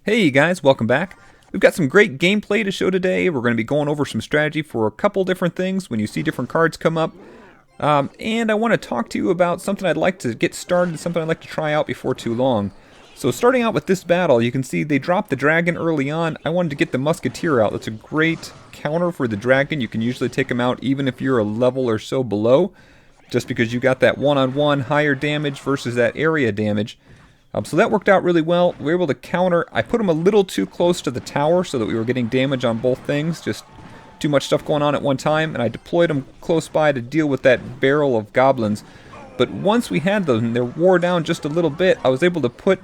Hey guys, welcome back. We've got some great gameplay to show today. We're going to be going over some strategy for a couple different things when you see different cards come up. And I want to talk to you about something I'd like to get started, something I'd like to try out before too long. So starting out with this battle, you can see they dropped the dragon early on. I wanted to get the musketeer out. That's a great counter for the dragon. You can usually take him out even if you're a level or so below, just because you got that one-on-one higher damage versus that area damage. So that worked out really well. We were able to counter. I put him a little too close to the tower so that we were getting damage on both things. Just too much stuff going on at one time. And I deployed him close by to deal with that barrel of goblins. But once we had those and they wore down just a little bit, I was able to put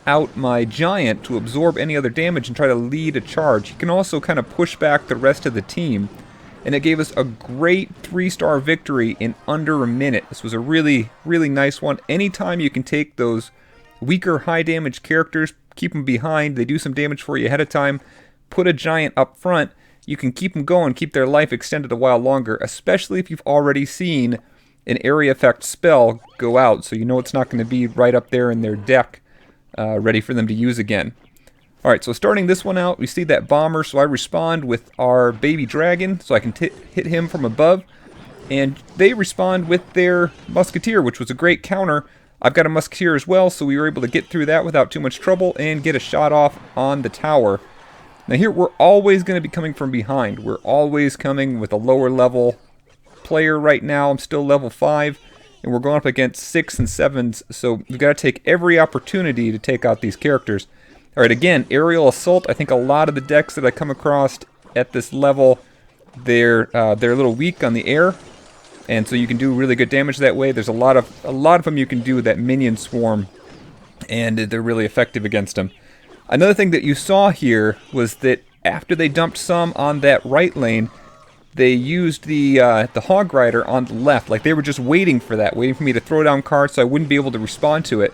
out my giant to absorb any other damage and try to lead a charge. He can also kind of push back the rest of the team. And it gave us a great 3-star victory in under a minute. This was a really, really nice one. Anytime you can take those weaker high damage characters, keep them behind, they do some damage for you ahead of time, put a giant up front, you can keep them going, keep their life extended a while longer, especially if you've already seen an area effect spell go out, so you know it's not going to be right up there in their deck ready for them to use again. Alright, so starting this one out, we see that bomber, so I respond with our baby dragon, so I can hit him from above, and they respond with their musketeer, which was a great counter. I've got a musketeer as well, so we were able to get through that without too much trouble and get a shot off on the tower. Now here, we're always going to be coming from behind. We're always coming with a lower level player right now. I'm still level 5, and we're going up against 6 and 7s, so we've got to take every opportunity to take out these characters. Alright, again, aerial assault. I think a lot of the decks that I come across at this level, they're a little weak on the air. And so you can do really good damage that way. There's a lot of them you can do with that minion swarm, and they're really effective against them. Another thing that you saw here was that after they dumped some on that right lane, they used the hog rider on the left. Like they were just waiting for that, waiting for me to throw down cards so I wouldn't be able to respond to it.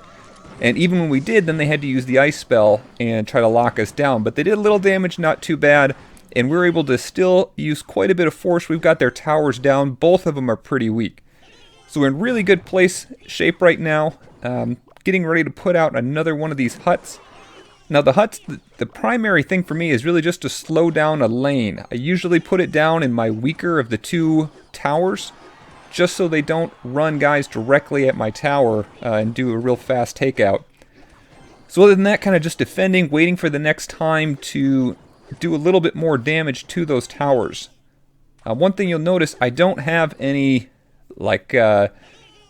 And even when we did, then they had to use the ice spell and try to lock us down. But they did a little damage, not too bad. And we're able to still use quite a bit of force. We've got their towers down. Both of them are pretty weak. So we're in really good shape right now. Getting ready to put out another one of these huts. Now the huts, the primary thing for me is really just to slow down a lane. I usually put it down in my weaker of the two towers, just so they don't run guys directly at my tower and do a real fast takeout. So other than that, kind of just defending, waiting for the next time to do a little bit more damage to those towers. One thing you'll notice, I don't have any like the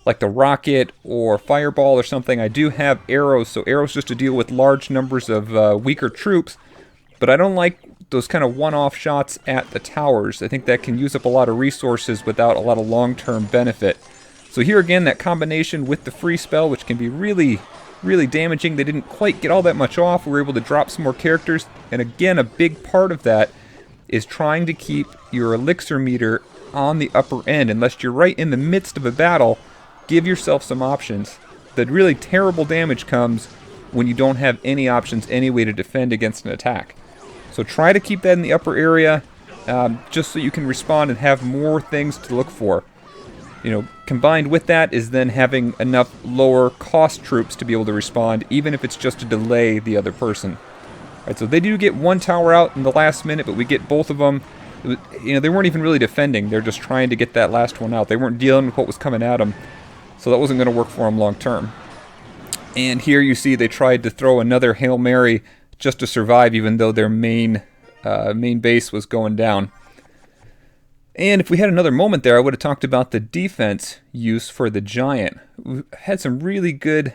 rocket or fireball or something. I do have arrows, so arrows just to deal with large numbers of weaker troops, but I don't like those kind of one-off shots at the towers. I think that can use up a lot of resources without a lot of long-term benefit. So here again, that combination with the free spell, which can be really damaging. They didn't quite get all that much off. We were able to drop some more characters. And again, a big part of that is trying to keep your elixir meter on the upper end. Unless you're right in the midst of a battle, give yourself some options. The really terrible damage comes when you don't have any options, any way to defend against an attack. So try to keep that in the upper area, just so you can respond and have more things to look for. You know, combined with that is then having enough lower cost troops to be able to respond, even if it's just to delay the other person. Alright, so they do get one tower out in the last minute, but we get both of them. They weren't even really defending. They're just trying to get that last one out. They weren't dealing with what was coming at them, so that wasn't going to work for them long term. And here you see they tried to throw another Hail Mary just to survive, even though their main base was going down. And if we had another moment there, I would have talked about the defense use for the giant. We've had some really good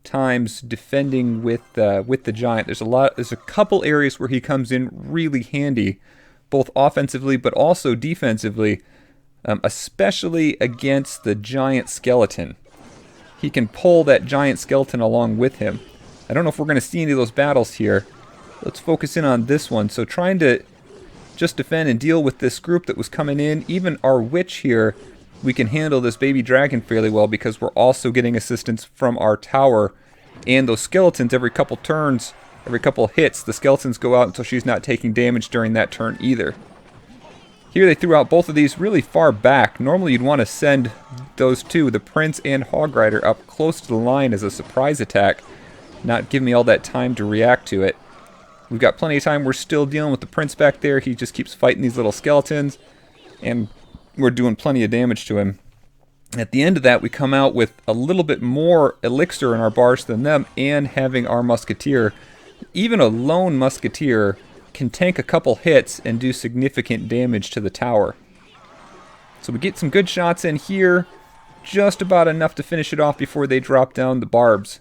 times defending with the giant. There's a couple areas where he comes in really handy, both offensively but also defensively, especially against the giant skeleton. He can pull that giant skeleton along with him. I don't know if we're going to see any of those battles here. Let's focus in on this one. So trying to just defend and deal with this group that was coming in. Even our witch here, we can handle this baby dragon fairly well because we're also getting assistance from our tower. And those skeletons, every couple turns, every couple hits, the skeletons go out until she's not taking damage during that turn either. Here they threw out both of these really far back. Normally you'd want to send those two, the Prince and Hog Rider, up close to the line as a surprise attack. not giving me all that time to react to it. We've got plenty of time. We're still dealing with the prince back there. He just keeps fighting these little skeletons, and we're doing plenty of damage to him. At the end of that, we come out with a little bit more elixir in our bars than them, and having our musketeer. Even a lone musketeer can tank a couple hits and do significant damage to the tower. So we get some good shots in here, just about enough to finish it off before they drop down the barbs.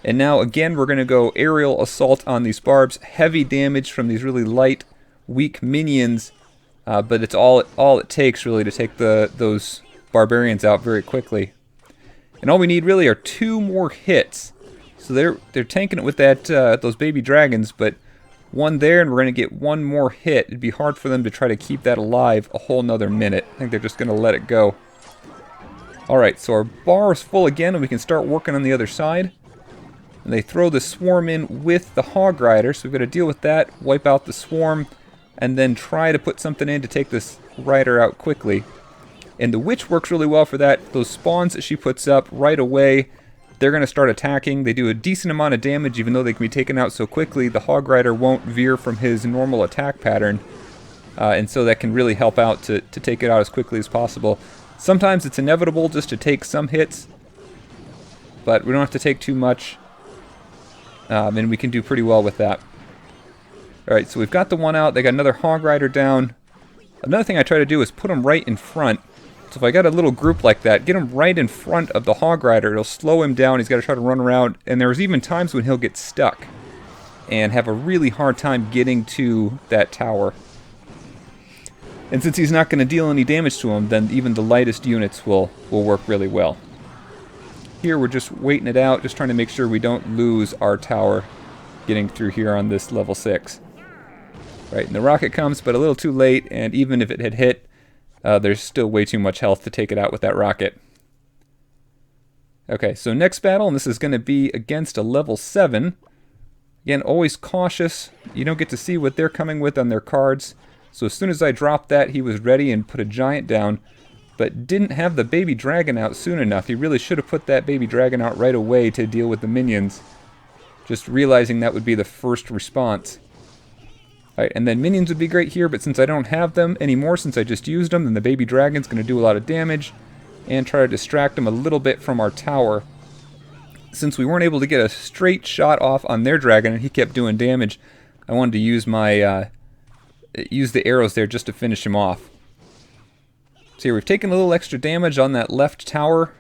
And now again we're going to go aerial assault on these barbs. Heavy damage from these really light, weak minions, but it's all it takes really to take those barbarians out very quickly. And all we need really are 2 more hits. So they're tanking it with that those baby dragons, but one there, and we're going to get 1 more hit. It'd be hard for them to try to keep that alive a whole nother minute. I think they're just going to let it go. Alright, so our bar is full again, and we can start working on the other side. And they throw the swarm in with the hog rider, so we've got to deal with that, wipe out the swarm, and then try to put something in to take this rider out quickly. And the witch works really well for that. Those spawns that she puts up right away, they're going to start attacking. They do a decent amount of damage, even though they can be taken out so quickly. The hog rider won't veer from his normal attack pattern, and so that can really help out to take it out as quickly as possible. Sometimes it's inevitable just to take some hits, but we don't have to take too much, and we can do pretty well with that. Alright, so we've got the one out. They got another hog rider down. Another thing I try to do is put them right in front. So if I got a little group like that, get him right in front of the hog rider. It'll slow him down. He's got to try to run around, and there's even times when he'll get stuck and have a really hard time getting to that tower. And since he's not going to deal any damage to him, then even the lightest units will work really well. Here we're just waiting it out, just trying to make sure we don't lose our tower getting through here on this level 6. Right, and the rocket comes, but a little too late, and even if it had hit, there's still way too much health to take it out with that rocket. Okay, so next battle, and this is going to be against a level 7. Again, always cautious. You don't get to see what they're coming with on their cards. So as soon as I dropped that, he was ready and put a giant down, but didn't have the baby dragon out soon enough. He really should have put that baby dragon out right away to deal with the minions, just realizing that would be the first response. Alright, and then minions would be great here, but since I don't have them anymore, since I just used them, then the baby dragon's going to do a lot of damage and try to distract them a little bit from our tower. Since we weren't able to get a straight shot off on their dragon and he kept doing damage, I wanted to use my use the arrows there just to finish him off. So here we've taken a little extra damage on that left tower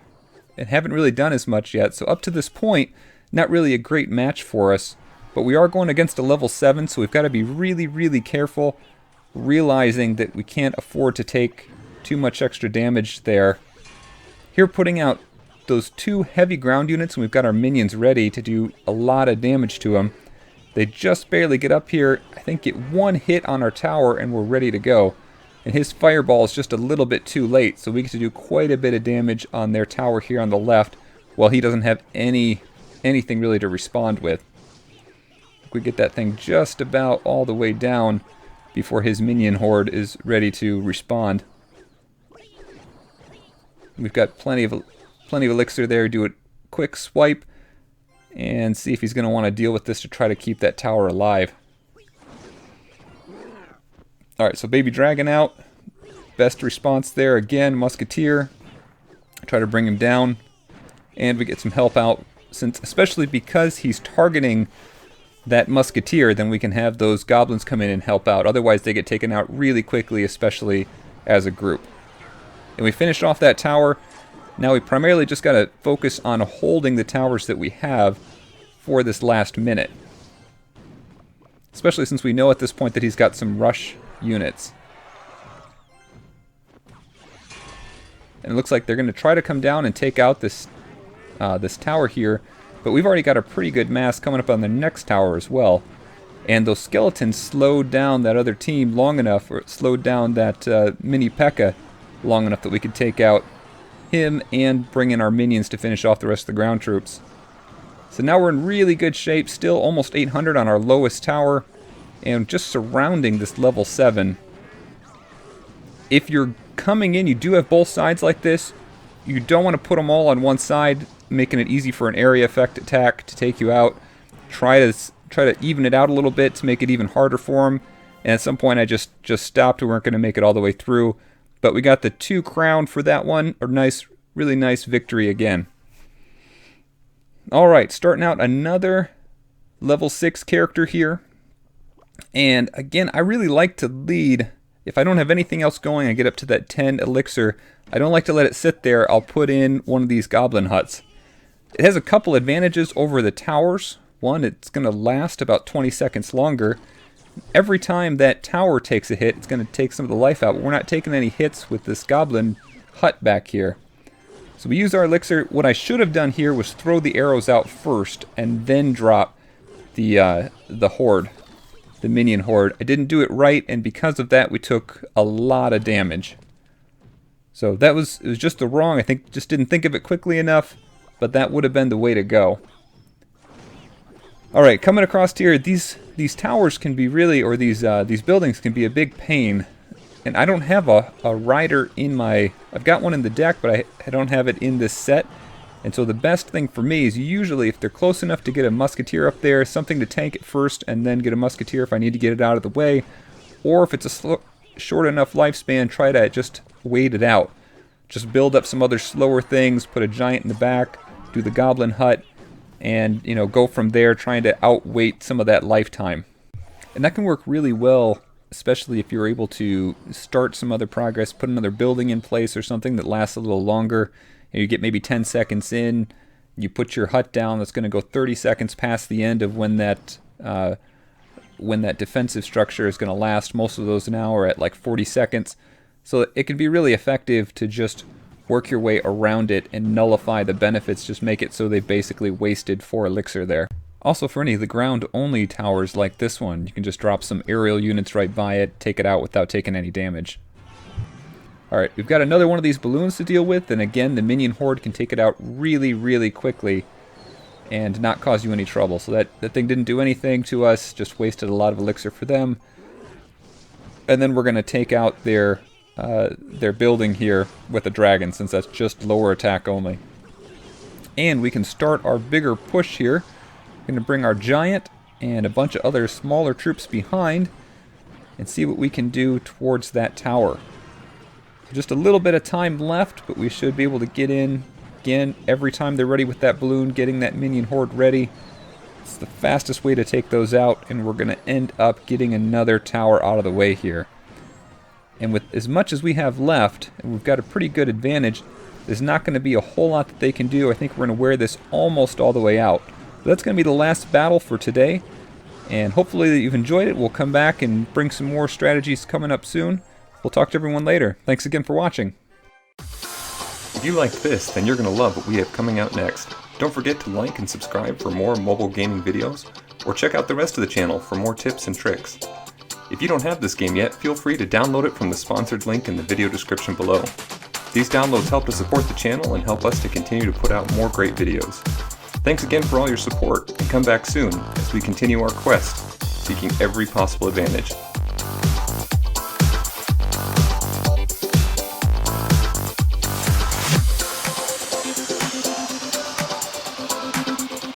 and haven't really done as much yet. So up to this point, not really a great match for us. But we are going against a level 7, so we've got to be really, really careful, realizing that we can't afford to take too much extra damage there. Here putting out those 2 heavy ground units, and we've got our minions ready to do a lot of damage to them. They just barely get up here, I think get 1 hit on our tower, and we're ready to go. And his fireball is just a little bit too late, so we get to do quite a bit of damage on their tower here on the left, while he doesn't have anything really to respond with. We get that thing just about all the way down before his minion horde is ready to respond. We've got plenty of elixir there. Do a quick swipe and see if he's going to want to deal with this to try to keep that tower alive. Alright, so baby dragon out. Best response there again, musketeer. Try to bring him down. And we get some help out, especially because he's targeting that musketeer, then we can have those goblins come in and help out. Otherwise they get taken out really quickly, especially as a group. And we finished off that tower. Now we primarily just got to focus on holding the towers that we have for this last minute. Especially since we know at this point that he's got some rush units. And it looks like they're going to try to come down and take out this tower here. But we've already got a pretty good mass coming up on the next tower as well. And those skeletons slowed down that other team long enough, or slowed down that mini P.E.K.K.A. long enough that we could take out him and bring in our minions to finish off the rest of the ground troops. So now we're in really good shape, still almost 800 on our lowest tower, and just surrounding this level 7. If you're coming in, you do have both sides like this. You don't want to put them all on one side. making it easy for an area effect attack to take you out. Try to even it out a little bit to make it even harder for him. And at some point I just stopped. We weren't going to make it all the way through. But we got the 2 crown for that one. A nice, really nice victory again. Alright, starting out another level 6 character here. And again, I really like to lead. If I don't have anything else going, I get up to that 10 elixir. I don't like to let it sit there. I'll put in one of these goblin huts. It has a couple advantages over the towers. One, it's going to last about 20 seconds longer. Every time that tower takes a hit, it's going to take some of the life out. But we're not taking any hits with this goblin hut back here. So we use our elixir. What I should have done here was throw the arrows out first and then drop the horde, the minion horde. I didn't do it right, and because of that we took a lot of damage. So it was just the wrong. I think just didn't think of it quickly enough, but that would have been the way to go. All right, coming across here, these towers can be really, or these buildings can be a big pain. And I don't have a rider in my... I've got one in the deck, but I don't have it in this set. And so the best thing for me is usually if they're close enough to get a musketeer up there, something to tank it first and then get a musketeer if I need to get it out of the way. Or if it's a short enough lifespan, try to just wait it out. Just build up some other slower things, put a giant in the back, do the goblin hut, and go from there, trying to outweight some of that lifetime. And that can work really well, especially if you're able to start some other progress, put another building in place or something that lasts a little longer. You get maybe 10 seconds in, you put your hut down, that's going to go 30 seconds past the end of when that defensive structure is going to last. Most of those now are at like 40 seconds. So it can be really effective to just work your way around it and nullify the benefits, just make it so they basically wasted 4 elixir there. Also, for any of the ground-only towers like this one, you can just drop some aerial units right by it, take it out without taking any damage. Alright, we've got another one of these balloons to deal with, and again, the minion horde can take it out really, really quickly and not cause you any trouble. So that thing didn't do anything to us, just wasted a lot of elixir for them. And then we're going to take out their building here with a dragon, since that's just lower attack only. And we can start our bigger push here. We're going to bring our giant and a bunch of other smaller troops behind and see what we can do towards that tower. Just a little bit of time left, but we should be able to get in again every time they're ready with that balloon, getting that minion horde ready. It's the fastest way to take those out, and we're going to end up getting another tower out of the way here. And with as much as we have left, and we've got a pretty good advantage, there's not going to be a whole lot that they can do. I think we're going to wear this almost all the way out. But that's going to be the last battle for today, and hopefully you've enjoyed it. We'll come back and bring some more strategies coming up soon. We'll talk to everyone later. Thanks again for watching. If you liked this, then you're going to love what we have coming out next. Don't forget to like and subscribe for more mobile gaming videos, or check out the rest of the channel for more tips and tricks. If you don't have this game yet, feel free to download it from the sponsored link in the video description below. These downloads help to support the channel and help us to continue to put out more great videos. Thanks again for all your support, and come back soon as we continue our quest, seeking every possible advantage.